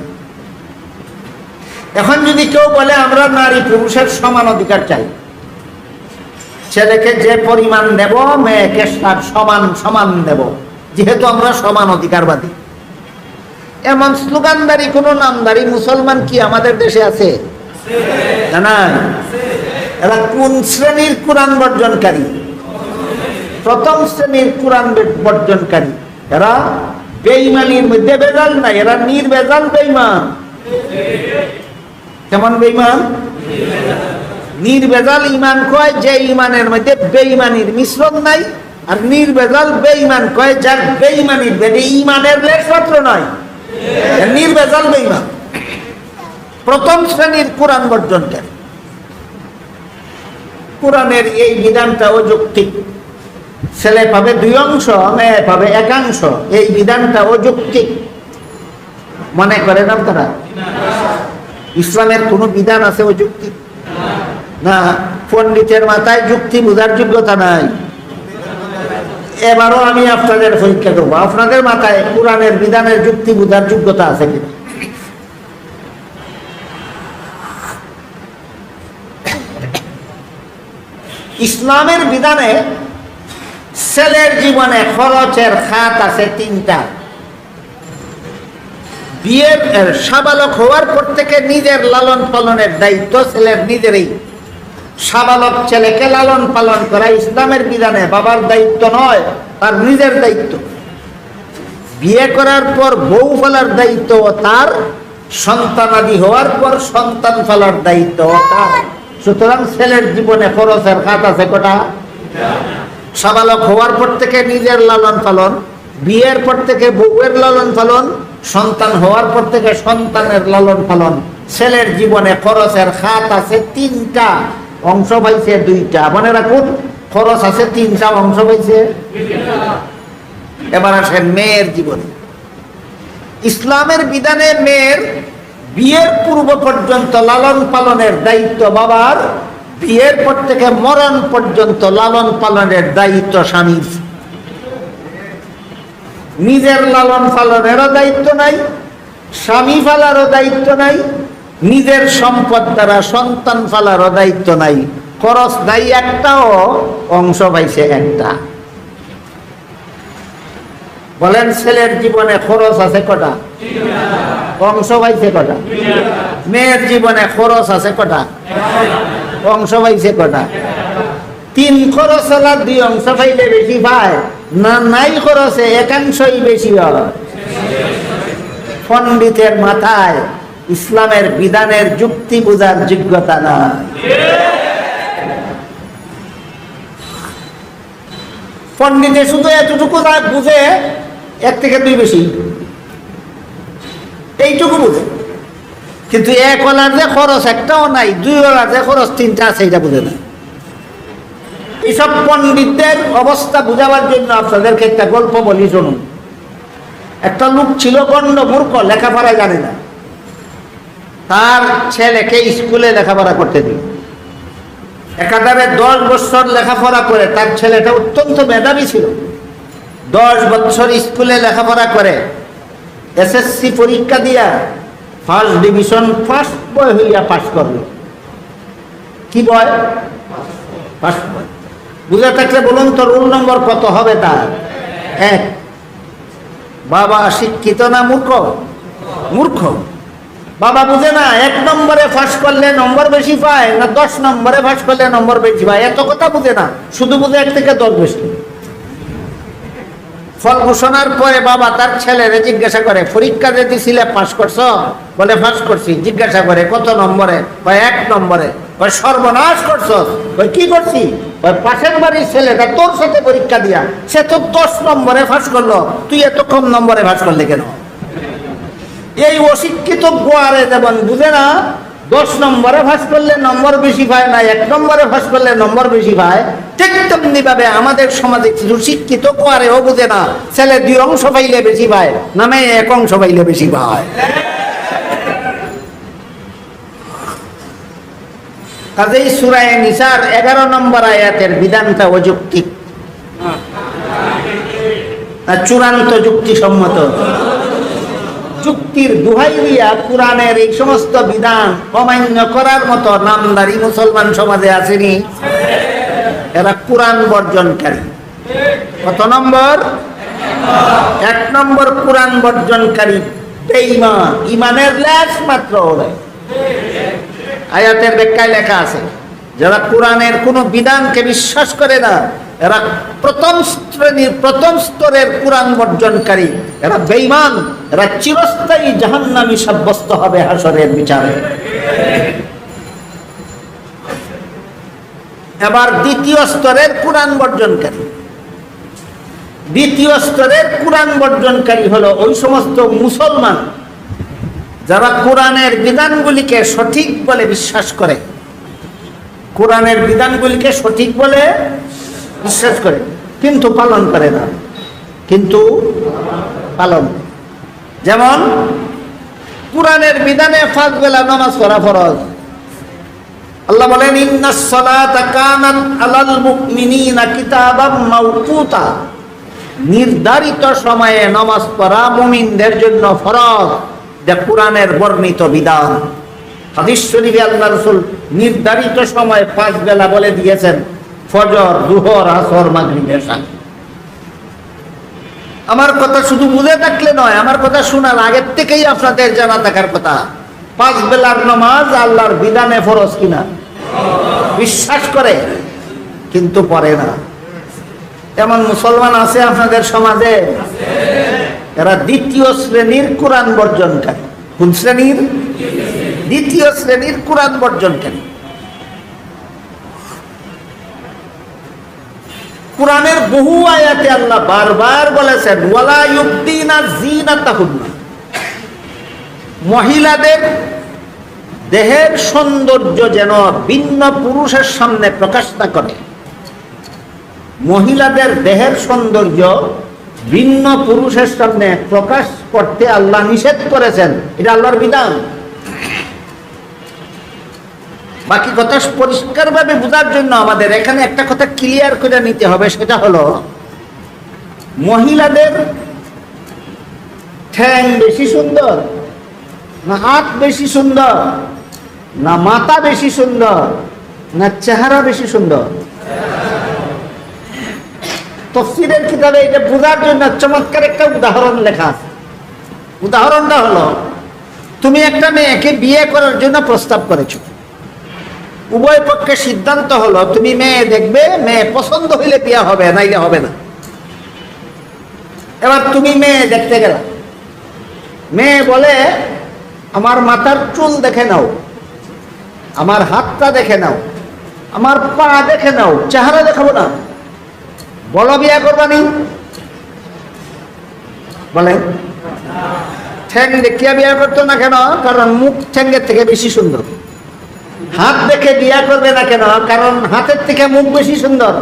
Speaker 1: এখন যদি কেউ বলে আমরা নারী পুরুষের সমান অধিকার চাই, ছেলেকে যে পরিমাণ দেব মেয়েকে তার সমান সমান দেব, যেহেতু আমরা সমান অধিকারবাদী, এমন স্লোগানদারি কোন নামদারি মুসলমান কি আমাদের দেশে আছে? না। এরা কোন শ্রেণীর কোরআন বর্জনকারী? প্রথম শ্রেণীর কোরআন বর্জনকারী। এরা বেঈমানির মধ্যে বেজাল নাই, এরা নির্বেজাল বেঈমান। কেমন বেঈমান? নির্বেজাল ঈমান কয় যে ঈমানের মধ্যে বেঈমানির মিশ্রণ নাই, আর নির্বেজাল বেঈমান কয় যার বেঈমানির মধ্যে ঈমানের লেশমাত্র নাই, নির্বেজাল বেঈমান। প্রথম শ্রেণীর কোরআন বর্জনকারী। কোরআনের এই বিধানটা অযৌক্তিক। ছেলে পাবে 2 অংশ, মেয়ে পাবে 1 অংশ, এই বিধানটা অযৌক্তিক মনে করেন আপনারা? ইসলামের কোন বিধান আছে অযৌক্তিক? না। পণ্ডিতের মাথায় যুক্তি বোঝার যোগ্যতা নাই। এবারও আমি আপনাদের পরীক্ষা করবো, আপনাদের মাথায় কোরআনের বিধানের যুক্তি বোঝার যোগ্যতা আছে কিনা। ইসলামের বিধানে ছেলের জীবনে খরচের খাত আছে 3টা। বিয়ের সাবালক হওয়ার পর থেকে নিজের লালন পালনের দায়িত্ব ছেলের নিজেরই। সাবালক ছেলেকে লালন পালন করা ইসলামের বিধানে বাবার দায়িত্ব নয়, তার নিজের দায়িত্ব। বিয়ে করার পর বউ ফেলার দায়িত্ব তার, সন্তানাদি হওয়ার পর সন্তান ফেলার দায়িত্ব তার। সুতরাং ছেলের জীবনে খরচের খাত আছে কটা? সাবালক হওয়ার পর থেকে নিজের লালন পালন, বিয়ের পর থেকে বউয়ের লালন পালন, সন্তান হওয়ার পর থেকে সন্তানের লালন পালন। ছেলের জীবনে খরচের খাত আছে 3টা, অংশ পাইছে 2টা। মনে রাখুন, খরচ আছে 3টা, অংশ পাইছে। এবার আসেন মেয়ের জীবনে। ইসলামের বিধানে মেয়ের বিয়ের পূর্ব পর্যন্ত লালন পালনের দায়িত্ব বাবার, বিয়ের পর থেকে মরণ পর্যন্ত লালন পালনের দায়িত্ব স্বামীর। নিজের লালন পালনেরও দায়িত্ব নাই, স্বামী ফালারও দায়িত্ব নাই, নিজের সম্পদ দ্বারা সন্তান ফালারও দায়িত্ব নাই। খরচ নাই একটাও, অংশ পাইছে একটা। বলেন ছেলের জীবনে খরচ আছে কটা? অংশ পাইছে কটা? মেয়ের জীবনে খরচ আছে কটা? অংশ পাইছে কটা? 3 খরচ হলা 2 অংশ পাইলে বেশি পায় না, নাই খরচে একাংশই বেশি হয়। পণ্ডিতের মাথায় ইসলামের বিধানের যুক্তি বোঝার যোগ্যতা নাই। পণ্ডিতে শুধু এতটুকু বুঝে 1 থেকে 2 বেশি, এইটুকু বুঝে, কিন্তু 1 ওলার যে খরচ একটাও নাই, 2 ওলার যে খরচ 3টা আছে এটা বুঝে না। এইসব পণ্ডিতদের অবস্থা বুঝাবার জন্য আপনাদেরকে একটা গল্প বলি, শুনুন। একটা লোক ছিল গণ্ড মূর্খ, লেখাপড়া জানে না। তার ছেলেকে স্কুলে লেখাপড়া করতে দিল। একাধারে 10 বছর লেখাপড়া করে তার ছেলেটা অত্যন্ত মেধাবী ছিল। 10 বছর স্কুলে লেখাপড়া করে এসএসসি পরীক্ষা দিয়া ফার্স্ট ডিভিশন ফার্স্ট বয় হইয়া পাস করলো। কি বয়? First boy. বুঝে থাকলে বলুন তো রোল নম্বর কত হবে তার? 1। বাবা শিক্ষিত না মূর্খ? মূর্খ। বাবা বুঝে না 1 নম্বরে ফাঁস করলে নম্বর বেশি পায় না 10 নম্বরে ফাঁস করলে নম্বর বেশি পায়, এত কথা বুঝে না। শুধু বুঝে 1 থেকে 10 বেশি। ফল ঘোষণার পরে বাবা তার ছেলেরে জিজ্ঞাসা করে, পরীক্ষা যে দিছিলে পাস করছ? বলে পাস করছি। জিজ্ঞাসা করে কত নম্বরে? 1 নম্বরে। সর্বনাশ করছ। কি করছি? পাশের বাড়ির ছেলেটা তোর সাথে পরীক্ষা দিয়া সে তো 10 নম্বরে ফাঁস করলো, তুই এত কম নম্বরে ফাঁস করলে কেন? এই অশিক্ষিত গোয়ারে যেমন বুঝে না 10 নম্বরে ফাঁস করলে নম্বর বেশি পায় না 1 নম্বরে ফাঁস করলে নম্বর বেশি পায়, ঠিক তেমনি ভাবে আমাদের সমাজে কিছু শিক্ষিত গোয়ারেও বুঝে না ছেলে 2 অংশ পাইলে বেশি পায় না মেয়ে 1 অংশ পাইলে বেশি পায়। কাজেই সূরা নিসার 11 নম্বর আয়াতের বিধানটা অযৌক্তিক না চূড়ান্ত যুক্তিসম্মত। যুক্তির দোহাই দিয়া কোরআনের এই সমস্ত বিধান অমান্য করার মতো নামদারি মুসলমান সমাজে আসেনি। এরা কোরআন বর্জনকারী। কত নম্বর? 1 নম্বর কোরআন বর্জনকারী, বেঈমান, ইমানের লেশ মাত্র ওরে। আয়াতের ব্যাখ্যায় লেখা আছে যারা কোরআনের কোনো বিধানকে বিশ্বাস করে না এরা প্রথম স্তরের কোরআন বর্জনকারী, এরা বেঈমান, এরা চিরস্থায়ী জাহান্নামী সাব্যস্ত হবে হাসরের বিচারে। এবার দ্বিতীয় স্তরের কোরআন বর্জনকারী। দ্বিতীয় স্তরের কোরআন বর্জনকারী হলো ওই সমস্ত মুসলমান যারা কোরআনের বিধানগুলিকে সঠিক বলে বিশ্বাস করে, কোরআনের বিধানগুলিকে সঠিক বলে বিশ্বাস করে কিন্তু পালন করে না। কিন্তু পালন, যেমন কোরআনের বিধানে 5 বেলা নামাজ পড়া ফরজ। আল্লাহ বলেন ইন্নাস সালাতা কানাত আলাল মুমিনিনা কিতাবাম মাওকুতা, নির্ধারিত সময়ে নামাজ পড়া মুমিনদের জন্য ফরজ। যা কোরআনের বর্ণিত বিধান। হাদিস শরীফে আল্লাহ রাসূল নির্ধারিত সময় 5 বেলা বলে দিয়েছেন, ফজর, দুহর, আসর, মাগরিব, এশা। আমার কথা শুধু বুঝে থাকলে নয়, আমার কথা শোনার আগের থেকেই আপনাদের জানা থাকার কথা 5 বেলার নামাজ আল্লাহর বিধানে ফরজ কিনা বিশ্বাস করে কিন্তু পড়ে না। এমন মুসলমান আছে আপনাদের সমাজে, এরা দ্বিতীয় শ্রেণীর কোরআন বর্জনকারী। কোন শ্রেণীর? দ্বিতীয় শ্রেণীর কোরআন বর্জনকারী। কোরআনের বহু আয়াতে আল্লাহ বারবার বলেছেন ওয়ালা ইউবদিনা যিনাতাহুন্না, মহিলাদের দেহের সৌন্দর্য যেন ভিন্ন পুরুষের সামনে প্রকাশ না করে। মহিলাদের দেহের সৌন্দর্য ভিন্ন পুরুষের সামনে প্রকাশ করতে আল্লাহ নিষেধ করেছেন, এটা আল্লাহর বিধান। বাকি কথা পরিষ্কারভাবে বোঝার জন্য আমাদের এখানে একটা কথা ক্লিয়ার করে নিতে হবে, সেটা হলো মহিলাদের ঠ্যাং বেশি সুন্দর না হাত বেশি সুন্দর, না মাথা বেশি সুন্দর, না চেহারা বেশি সুন্দর? তাফসীরের কিতাবে এটা বোঝার জন্য চমৎকার একটা উদাহরণ লেখা আছে। উদাহরণটা হলো, তুমি একটা মেয়েকে বিয়ে করার জন্য প্রস্তাব করেছো, উভয় পক্ষের সিদ্ধান্ত হলো তুমি মেয়ে দেখবে, মেয়ে পছন্দ হইলে বিয়ে হবে, নাইলে হবে না। এবার তুমি মেয়ে দেখতে গেলা, মেয়ে বলে আমার মাথার চুল দেখে নাও, আমার হাতটা দেখে নাও, আমার পা দেখে নাও, চেহারা দেখাবো না, বলো বিয়ে করবানি? বলে ঠ্যাং দেখিয়া বিয়ে করতো না কেন? কারণ মুখ ঠ্যাঙ্গের থেকে বেশি সুন্দর। হাত দেখে বিয়ে করবে না কেন? কারণ হাতের থেকে মুখ বেশি সুন্দর।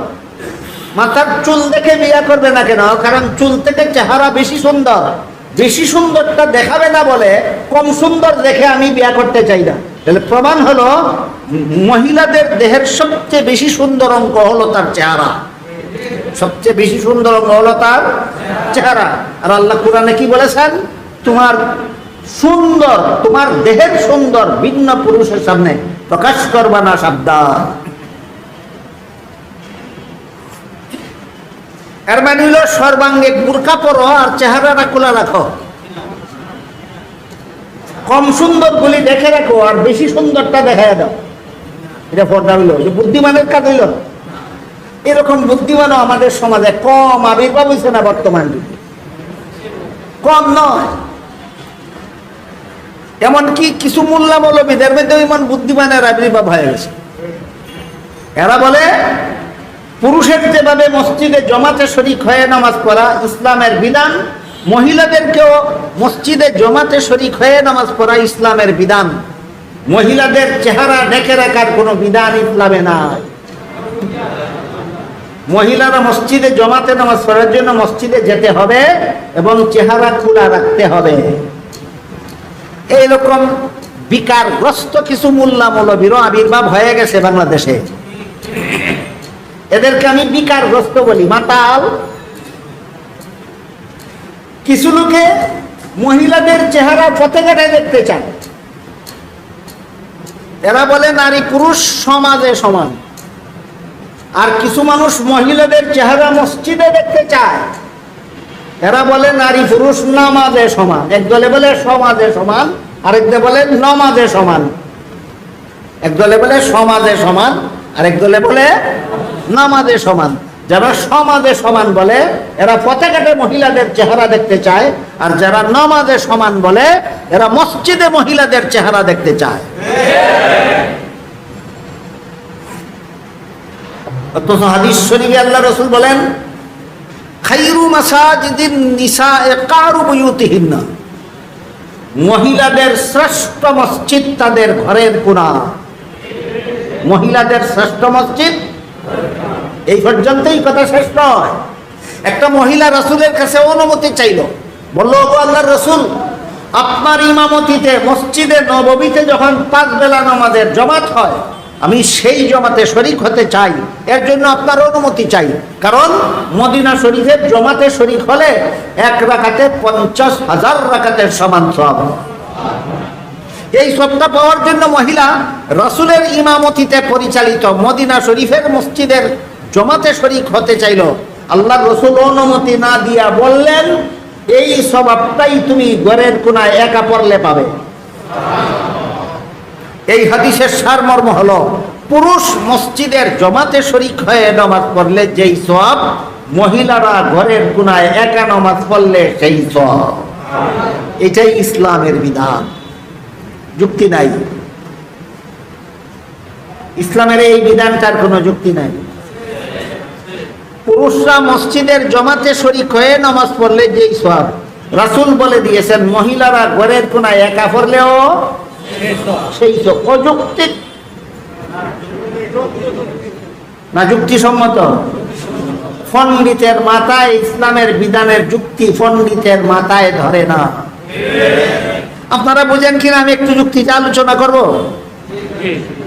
Speaker 1: মাথার চুল দেখে বিয়ে করবে না কেন? কারণ চুল থেকে চেহারা বেশি সুন্দর। বেশি সুন্দরটা দেখাবে না বলে কম সুন্দর দেখে আমি বিয়ে করতে চাই না। তাহলে প্রমাণ হলো মহিলাদের দেহের সবচেয়ে বেশি সুন্দর অঙ্গ হলো তার চেহারা। সবচেয়ে বেশি সুন্দর অঙ্গ হলো তার চেহারা। আর আল্লাহ কোরআনে কি বলেছেন? তোমার সুন্দর, তোমার দেহের সুন্দর ভিন্ন পুরুষের সামনে প্রকাশ করবা না, সাবধান। এর মানে হলো সর্বাঙ্গে বুরকা পরো আর চেহারাটা খোলা রাখো। কম সুন্দর গুলি দেখে রাখো আর বেশি সুন্দরটা দেখাই দাও। এটা পর্দা হইল, যে বুদ্ধিমানের কাজ হইল। এরকম বুদ্ধিমানও আমাদের সমাজে কম আবির্ভাব হয়েছে না বর্তমান যুগে, কম নয়। এমনকি কিছু মোল্লা মৌলবীদের মধ্যে ইমান বুদ্ধিমানের আবির্ভাব হয়ে গেছে। এরা বলে পুরুষের যেভাবে মসজিদে জমাতে শরীক হয়ে নামাজ পড়া ইসলামের বিধান, মহিলাদেরকেও মসজিদে জমাতে শরীক হয়ে নামাজ পড়া ইসলামের বিধান। মহিলাদের চেহারা ঢেকে রাখার কোনো বিধান ইসলামে নাই। মহিলারা মসজিদে জমাতে নামাজ পড়ার জন্য মসজিদে যেতে হবে এবং চেহারা খোলা রাখতে হবে। এইরকম বিকারগ্রস্ত কিছু মোল্লা মৌলবীরও আবির্ভাব হয়ে গেছে বাংলাদেশে। এদেরকে আমি বিকারগ্রস্ত বলি, মাতাল। কিছু লোকে মহিলাদের চেহারা পথে-ঘাটে দেখতে চায়। এরা বলে নারী পুরুষ সমাজে সমান। আর কিছু মানুষ মহিলাদের চেহারা মসজিদে দেখতে চায়। এরা বলে নারী পুরুষ নামাজে সমান। এক দলে বলে সমাজে সমান, আরেক দলে বলে নমাজে সমান। এক দলে বলে সমাজে সমান, আরেক দলে বলে নামাজে সমান। যারা সমাজে সমান বলে এরা পথে ঘাটে মহিলাদের চেহারা দেখতে চায়, আর যারা নামাজে সমান বলে এরা মসজিদে মহিলাদের চেহারা দেখতে চায়। অথচ হাদিস শরীফে আল্লাহ রাসূল বলেন, খায়রু মাসাজিদিন নিসায়ে কারু বুয়ুতিহিন্না, মহিলাদের শ্রেষ্ঠ মসজিদ তাদের ঘরের কোণা। মহিলাদের শ্রেষ্ঠ মসজিদ, এই পর্যন্তই কথা শেষ নয়। একটা মহিলা রাসূলের কাছে অনুমতি চাইল, বলল, ওগো আল্লাহর রাসূল, আপনার ইমামতিতে মসজিদে নববীতে যখন 5 বেলা নামাজের জমাত হয়, আমি সেই জমাতে শরীক হতে চাই। এর জন্য আপনার অনুমতি চাই, কারণ মদিনা শরীফের জমাতে শরীক হলে 1 রাকাতে 50,000 রাকাতের সমান সওয়াব। এই সবটা পাওয়ার জন্য মহিলা রাসূলের ইমামতিতে পরিচালিত মদিনা শরীফের মসজিদের জমাতে শরীক হতে চাইল। আল্লাহর রাসূল অনুমতি না দিয়া বললেন, এই সওয়াবটাই তুমি ঘরের কোণায় একা পড়লে পাবে। এই হাদিসের সারমর্ম হলো, পুরুষ মসজিদের জমাতে শরীক হয়ে নামাজ পড়লে যেই সওয়াব, মহিলারা ঘরের কোণায় একা নামাজ পড়লে সেই সওয়াব। এটাই ইসলামের বিধান, যুক্তি নাই। ইসলামের এই বিধানটার কোনো যুক্তি নাই। পুরুষরা মসজিদের জমাতে শরীক হয়ে নামাজ পড়লে যেই সওয়াব, রাসূল বলে দিয়েছেন মহিলারা ঘরের কোণায় একা পড়লেও সেই সওয়াব। অযৌক্তিক না যুক্তিসম্মত? পণ্ডিতের মাথায় ইসলামের বিধানের যুক্তি পণ্ডিতের মাথায় ধরে না। আপনারা বুঝেন কিনা আমি একটু যুক্তিতে আলোচনা করব।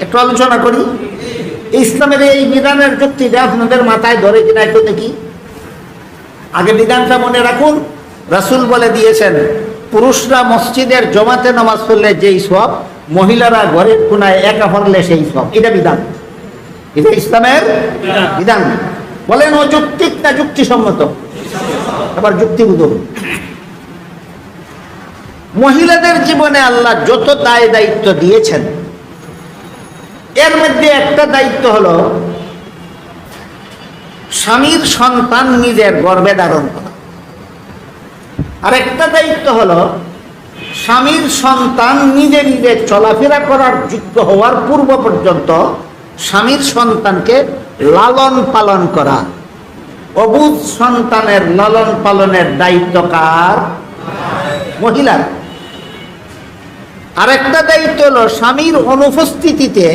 Speaker 1: একটু আলোচনা করি। ইসলামের এই বিধানের যুক্তিটা আপনাদের মাথায় ধরে কিনা একটু দেখি। আগে বিধানটা মনে রাখুন। রাসূল বলে দিয়েছেন, পুরুষরা মসজিদের জমাতে নামাজ পড়লে যেই সওয়াব, মহিলারা ঘরের কোনায় একা পড়লে সেই সওয়াব। এটা বিধান, এটা ইসলামের বিধান। বলেন অযৌক্তিক না যুক্তিসম্মত? আবার যুক্তিবোধ। মহিলাদের জীবনে আল্লাহ যত দায় দায়িত্ব দিয়েছেন, এর মধ্যে একটা দায়িত্ব হলো স্বামীর সন্তান নিজের গর্ভে ধারণ করা। আর একটা দায়িত্ব হলো স্বামীর সন্তান নিজে নিজে চলাফেরা করার যোগ্য হওয়ার পূর্ব পর্যন্ত স্বামীর সন্তানকে লালন পালন করা। অবুঝ সন্তানের লালন পালনের দায়িত্ব কার? মহিলার। আরেকটা দায়িত্ব হলো স্বামীর অনুপস্থিতিতে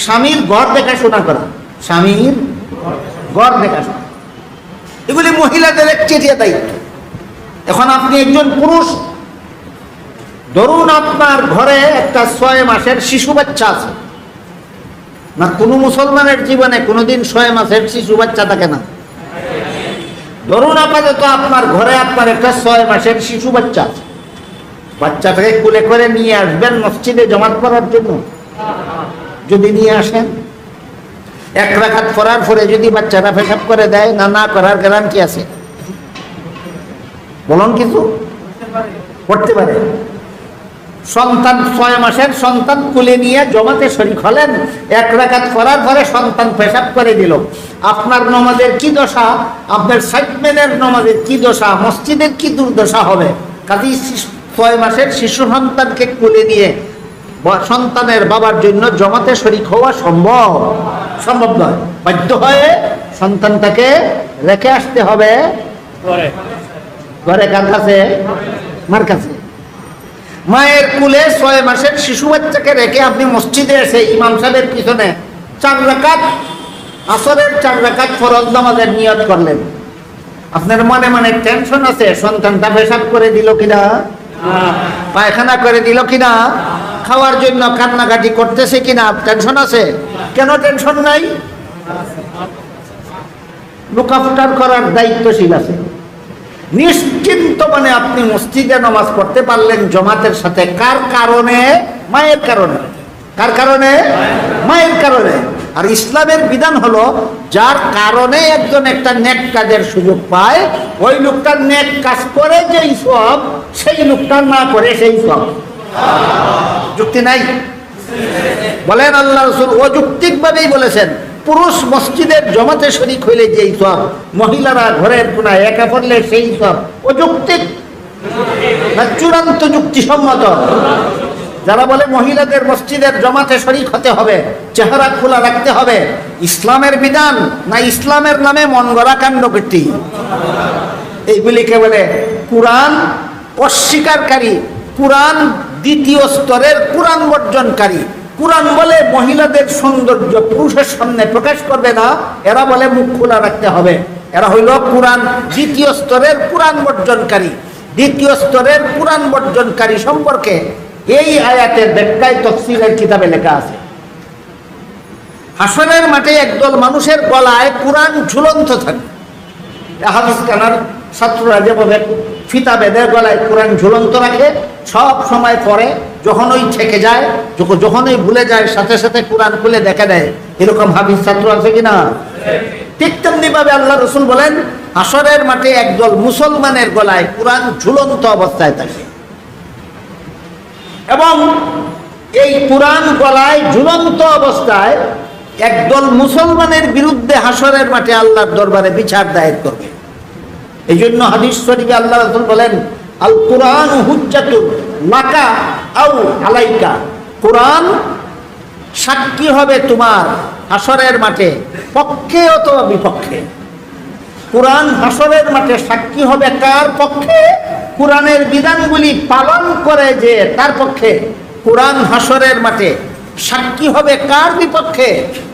Speaker 1: স্বামীর ঘর দেখাশোনা করা। স্বামীর ঘর দেখাশোনা, এগুলি মহিলাদের একচেটিয়া দায়িত্ব। এখন আপনি একজন পুরুষ, ধরুন আপনার ঘরে একটা 6 মাসের শিশু বাচ্চা আছে। না, কোনো মুসলমানের জীবনে কোনোদিন 6 মাসের শিশু বাচ্চা থাকে না। ধরুন আপাতত আপনার ঘরে আপনার একটা 6 মাসের শিশু বাচ্চা আছে। বাচ্চাটাকে কোলে করে নিয়ে আসবেন মসজিদে জমাত করার জন্য। যদি নিয়ে আসেন, 1 রাকাত পড়ার পরে যদি বাচ্চারা পেশাব করে দেয়, না করার গ্যারান্টি আছে? বলুন কিছু? করতে পারে। সন্তান 6 মাসের সন্তান কোলে নিয়ে জমাতে শরীক হলেন, 1 রাকাত পড়ার পরে সন্তান পেশাব করে দিল। আপনার নামাজের কি দশা, আপনার সাইডম্যানের নামাজের কি দশা, মসজিদের কি দুর্দশা হবে? কাজেই 6 মাসের শিশু সন্তানকে কোলে নিয়ে সন্তানের বাবার জন্য জমাতে শরীক হওয়া সম্ভব নয়। বাধ্য হয়ে সন্তানটাকে রেখে আসতে হবে ঘরে। কার কাছে? মার কাছে। মায়ের কুলে 6 মাসের শিশু বাচ্চাকে রেখে আপনি মসজিদে এসে ইমাম সাহেবের পিছনে 4 রাকাত, আসরের 4 রাকাত ফরজ নামাজের নিয়ত করলেন। আপনার মনে মনে টেনশন আছে, সন্তানটা পেশাব করে দিল কিনা, পায়খানা করে দিল কিনা, খাওয়ার জন্য কান্নাকাটি করতেছে কিনা, টেনশন আছে? কেন টেনশন নাই? লুকাফটার করার দায়িত্বশীল আছে। নিশ্চিন্ত মানে আপনি মসজিদে নামাজ পড়তে পারলেন জমাতের সাথে। কার কারণে? মায়ের কারণে। কার কারণে? মায়ের কারণে। আর ইসলামের বিধান হলো, যার কারণে একজন একটা নেক কাজের সুযোগ পায়, ওই লোকটা নেক কাজ করে যেই সব, সেই লোকটা না করে সেই সব। যুক্তি নাই? বলেন আল্লাহ রাসূল অযৌক্তিক ভাবেই বলেছেন, পুরুষ মসজিদের জমাতে শরীক হইলে যেই সব, মহিলারা ঘরের কোনায় একা পড়লে সেই সব। অযৌক্তিক না চূড়ান্ত যুক্তিসম্মত? যারা বলে মহিলাদের মসজিদের জমাতে শরীক হতে হবে, চেহারা খোলা রাখতে হবে, ইসলামের বিধান না ইসলামের নামে মন গড়া কাণ্ডকীর্তি? এইগুলিকে বলে কোরআন অস্বীকারী, কোরআন দ্বিতীয় স্তরের কোরআন বর্জনকারী। কোরআন বলে মহিলাদের সৌন্দর্য পুরুষের সামনে প্রকাশ করবে না, এরা বলে মুখ খোলা রাখতে হবে। এরা হইল কোরআন দ্বিতীয় স্তরের কোরআন বর্জনকারী। দ্বিতীয় স্তরের কোরআন বর্জনকারী সম্পর্কে এই আয়াতের ব্যাখ্যায় তাফসীরের কিতাবে লেখা আছে, হাসরের মাঠে একদল মানুষের গলায় কোরআন ঝুলন্ত থাকে। হাদিস কানার ছাত্ররা যেভাবে ফিতা বেঁধে গলায় কোরআন ঝুলন্ত রাখে, সব সময় পড়ে, যখনই ঠেকে যায়, যখনই ভুলে যায়, সাথে সাথে কোরআন খুলে দেখে দেয়। এরকম হাদিস ছাত্র আছে কিনা? ঠিক তেমনি ভাবে আল্লাহ রাসূল বলেন, হাসরের মাঠে একদল মুসলমানের গলায় কোরআন ঝুলন্ত অবস্থায় থাকে। এবং এই কোরআন গলায় ঝুলন্ত অবস্থায় একদল মুসলমানের বিরুদ্ধে হাসরের মাঠে আল্লাহর দরবারে বিচার দায়ের করবে। এই জন্য হাদিস শরীফে আল্লাহ রাসূল বলেন, আল কুরআন হুজ্জাতুন লাকা আও আলাইকা। কোরআন সাক্ষী হবে তোমার হাসরের মাঠে, পক্ষে অথবা বিপক্ষে। কোরআন হাসরের মাঠে সাক্ষী হবে কার পক্ষে? কোরআনের বিধানগুলি পালন করে যে তার পক্ষে। কোরআন হাসরের মাঠে সাক্ষী হবে কার বিপক্ষে?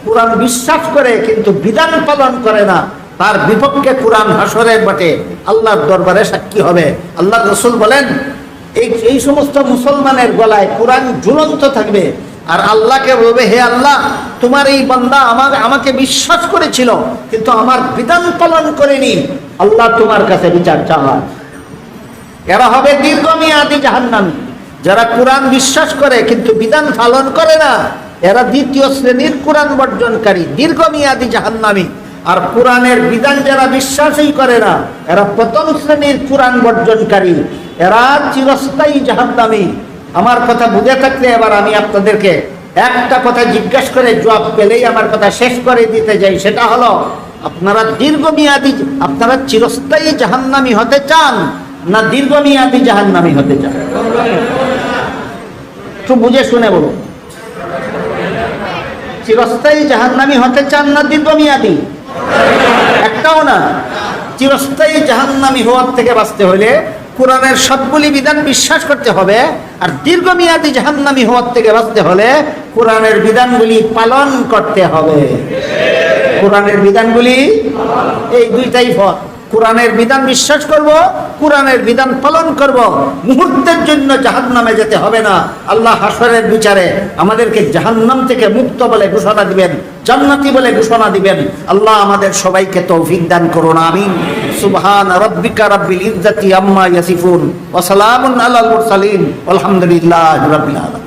Speaker 1: কোরআন বিশ্বাস করে কিন্তু বিধান পালন করে না, তার বিপক্ষে কোরআন হাসরের মাঠে আল্লাহর দরবারে সাক্ষী হবে। আল্লাহ রাসূল বলেন, এই সমস্ত মুসলমানের গলায় কোরআন ঝুলন্ত থাকবে। আর আল্লাহকে বলবে, হে আল্লাহ, তোমার এই বান্দা আমাকে বিশ্বাস করেছিল কিন্তু আমার বিধান পালন করেনি, আল্লাহ তোমার কাছে বিচার চায়। এরা হবে দীর্ঘমেয়াদী জাহান্নামী। যারা কোরআন বিশ্বাস করে কিন্তু বিধান পালন করে না, এরা দ্বিতীয় শ্রেণীর কোরআন বর্জনকারী, দীর্ঘমেয়াদী জাহান্নামী। আর কোরআনের বিধান যারা বিশ্বাসই করে না, এরা প্রথম শ্রেণীর কোরআন বর্জনকারী, এরা চিরস্থায়ী জাহান্নামী। আমার কথা বুঝে থাকলে এবার আমি আপনাদেরকে একটা কথা জিজ্ঞাসা করে জবাব পেলেই আমার কথা শেষ করে দিতে যাই, সেটা হলো, আপনারা দীর্ঘমেয়াদী, আপনারা চিরস্থায়ী জাহান্নামী হতে চান না দীর্ঘমেয়াদী জাহান্নামী হতে চান? একটু বুঝে শুনে বলুন। চিরস্থায়ী জাহান্নামী হতে চান না দীর্ঘমেয়াদী? একটাও না। চিরস্থায়ী জাহান্নামী হওয়ার থেকে বাঁচতে হলে কোরআনের সবগুলি বিধান বিশ্বাস করতে হবে, আর দীর্ঘমেয়াদী জাহান্নামী হওয়ার থেকে বাঁচতে হলে কোরআনের বিধানগুলি পালন করতে হবে। কোরআনের বিধানগুলি, এই দুইটাই পথ। কোরআনের বিধান বিশ্বাস করব, কোরআনের বিধান পালন করব, মুহূর্তের জন্য জাহান্নামে যেতে হবে না। আল্লাহ হাসরের বিচারে আমাদেরকে জাহান্নাম থেকে মুক্ত বলে ঘোষণা দিবেন, জান্নাতি বলে ঘোষণা দিবেন। আল্লাহ আমাদের সবাইকে তৌফিক দান করুন, আমিন। সুবহান রাব্বিকা রাব্বিল ইজ্জাতি আম্মা ইয়াসিফুন ওয়া সালামুন আলাল মুরসালিন আলহামদুলিল্লাহি রাব্বিল আলামিন।